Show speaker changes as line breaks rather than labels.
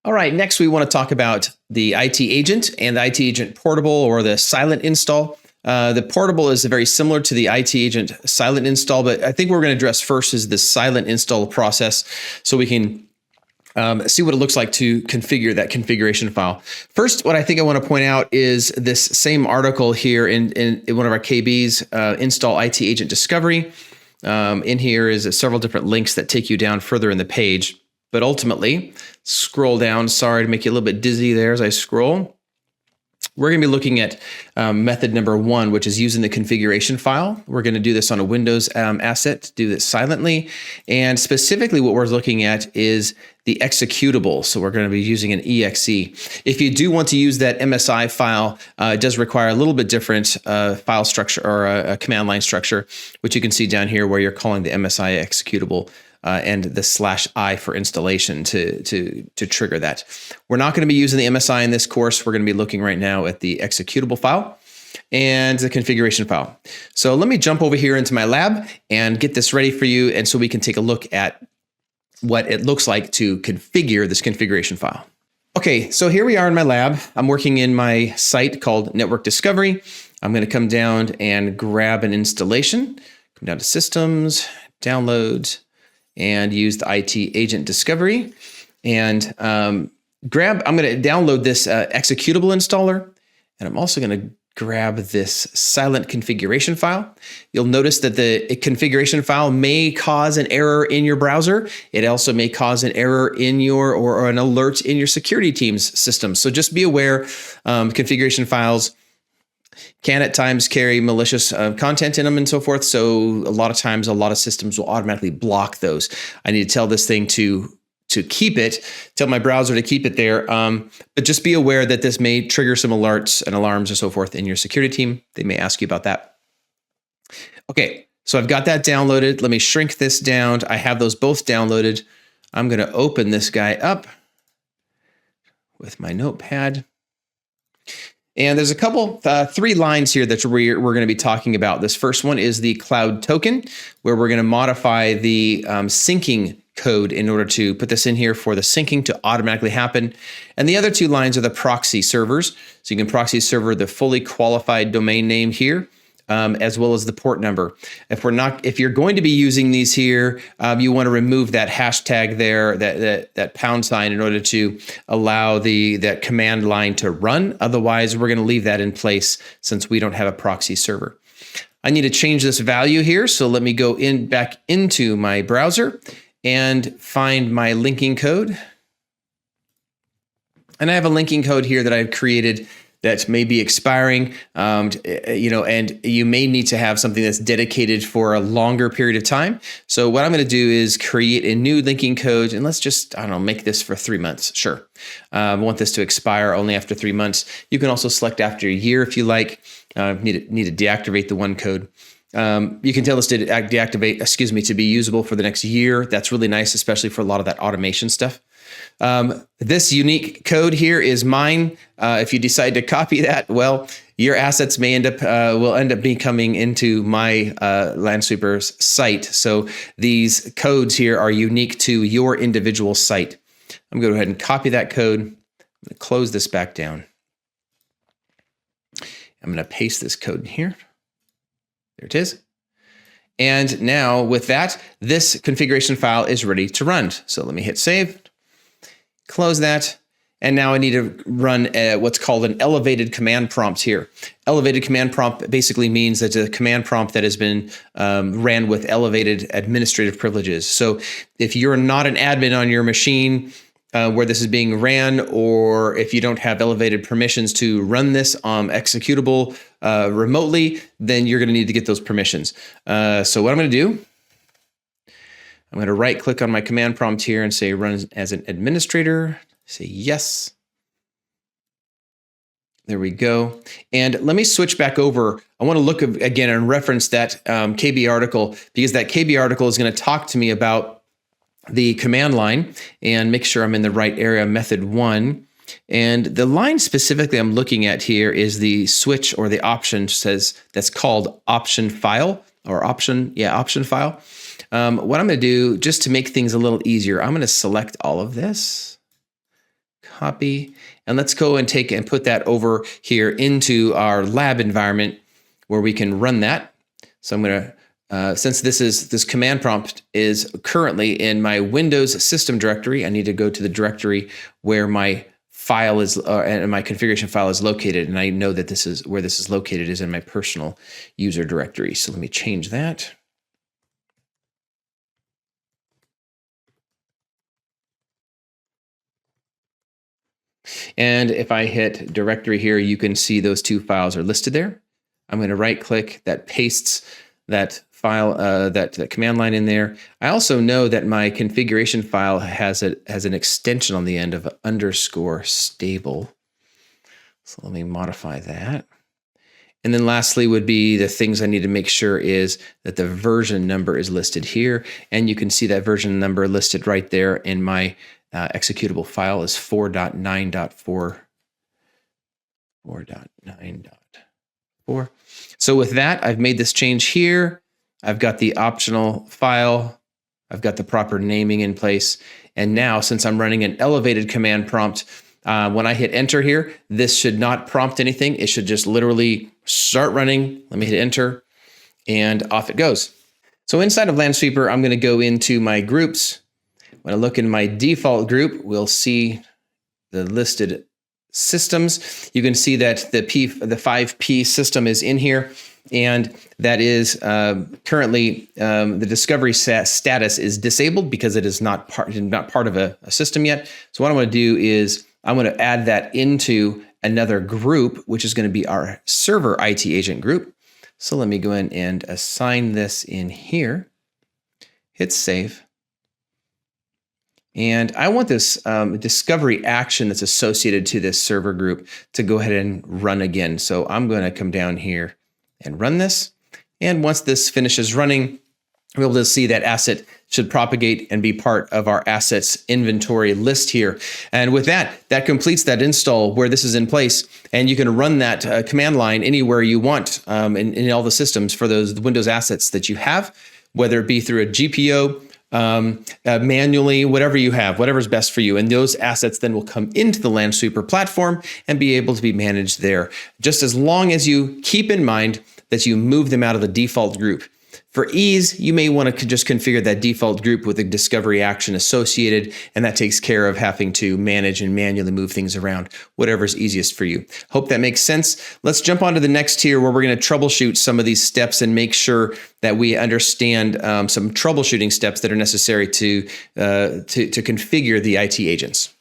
All right, next we want to talk about the IT agent and the IT agent portable or the silent install. The portable is very similar to the IT agent silent install, but I think what we're going to address first is the silent install process so we can see what it looks like to configure that configuration file. First, what I think I want to point out is this same article here in one of our KBs, Install IT Agent Discovery. In here is several different links that take you down further in the page. But ultimately, scroll down. Sorry to make you a little bit dizzy there as I scroll. We're going to be looking at method number 1, which is using the configuration file. We're going to do this on a Windows asset, do this silently. And specifically what we're looking at is the executable. So we're going to be using an exe. If you do want to use that MSI file, it does require a little bit different file structure or a command line structure, which you can see down here where you're calling the MSI executable. And the /i for installation to trigger that. We're not going to be using the MSI in this course. We're going to be looking right now at the executable file and the configuration file. So let me jump over here into my lab and get this ready for you, and so we can take a look at what it looks like to configure this configuration file. Okay, so here we are in my lab. I'm working in my site called Network Discovery. I'm going to come down and grab an installation. Come down to Systems, Downloads, and use the IT Agent Discovery. And I'm going to download this executable installer. And I'm also going to grab this silent configuration file. You'll notice that the configuration file may cause an error in your browser. It also may cause an error in your, or an alert in your security team's system. So just be aware, configuration files can at times carry malicious content in them and so forth. So a lot of times, a lot of systems will automatically block those. I need to tell this thing to keep it, tell my browser to keep it there. But just be aware that this may trigger some alerts and alarms or so forth in your security team. They may ask you about that. Okay, so I've got that downloaded. Let me shrink this down. I have those both downloaded. I'm going to open this guy up with my notepad. And there's a couple, 3 lines here that we're going to be talking about. This first one is the cloud token, where we're going to modify the syncing code in order to put this in here for the syncing to automatically happen. And the other 2 lines are the proxy servers. So you can proxy server the fully qualified domain name here, as well as the port number. If you're going to be using these here, you want to remove that hashtag there, that pound sign, in order to allow that command line to run. Otherwise, we're going to leave that in place since we don't have a proxy server. I need to change this value here, so let me go back into my browser and find my linking code. And I have a linking code here that I've created that may be expiring, and you may need to have something that's dedicated for a longer period of time. So what I'm going to do is create a new linking code, and let's just, make this for 3 months. Sure. I want this to expire only after 3 months. You can also select after a year if you like. Need to deactivate the one code. You can tell this to deactivate, to be usable for the next year. That's really nice, especially for a lot of that automation stuff. This unique code here is mine. If you decide to copy that, well, your assets may will end up becoming into my Lansweeper's site. So these codes here are unique to your individual site. I'm going to go ahead and copy that code. I'm going to close this back down. I'm going to paste this code in here. There it is. And now with that, this configuration file is ready to run. So let me hit save. Close that, and now I need to run what's called an elevated command prompt here. Elevated command prompt basically means that it's a command prompt that has been ran with elevated administrative privileges. So if you're not an admin on your machine where this is being ran, or if you don't have elevated permissions to run this executable remotely, then you're going to need to get those permissions. So what I'm going to do, I'm going to right click on my command prompt here and say run as an administrator. Say yes. There we go. And let me switch back over. I want to look again and reference that KB article, because that KB article is going to talk to me about the command line and make sure I'm in the right area, method 1. And the line specifically I'm looking at here is the switch, or the option that's called option file, or option file. What I'm going to do, just to make things a little easier, I'm going to select all of this. copy, and let's go and take and put that over here into our lab environment where we can run that. So I'm going to, since this command prompt is currently in my Windows system directory, I need to go to the directory where my file is and my configuration file is located, and I know that this is where this is located is in my personal user directory. So let me change that. And if I hit directory here, you can see those two files are listed there. I'm going to right click, that pastes that file, that command line in there. I also know that my configuration file has an extension on the end of _stable. So let me modify that. And then lastly would be the things I need to make sure is that the version number is listed here. And you can see that version number listed right there in my executable file is 4.9.4. 4.9.4. So with that, I've made this change here. I've got the optional file. I've got the proper naming in place. And now, since I'm running an elevated command prompt, when I hit enter here, this should not prompt anything. It should just literally start running. Let me hit enter, and off it goes. So inside of Lansweeper, I'm going to go into my groups. When I look in my default group, we'll see the listed systems. You can see that the 5P system is in here, and that is currently the discovery status is disabled because it is not part of a system yet. So what I'm going to do is I'm going to add that into another group, which is going to be our server IT agent group. So let me go in and assign this in here. Hit save. And I want this discovery action that's associated to this server group to go ahead and run again. So I'm going to come down here and run this. And once this finishes running, we'll be able to see that asset should propagate and be part of our assets inventory list here. And with that, that completes that install where this is in place. And you can run that command line anywhere you want in all the systems for those Windows assets that you have, whether it be through a GPO, manually, whatever you have, whatever's best for you. And those assets then will come into the Lansweeper platform and be able to be managed there, just as long as you keep in mind that you move them out of the default group. For ease, you may want to just configure that default group with a discovery action associated, and that takes care of having to manage and manually move things around, whatever's easiest for you. Hope that makes sense. Let's jump on to the next tier where we're going to troubleshoot some of these steps and make sure that we understand some troubleshooting steps that are necessary to configure the IT agents.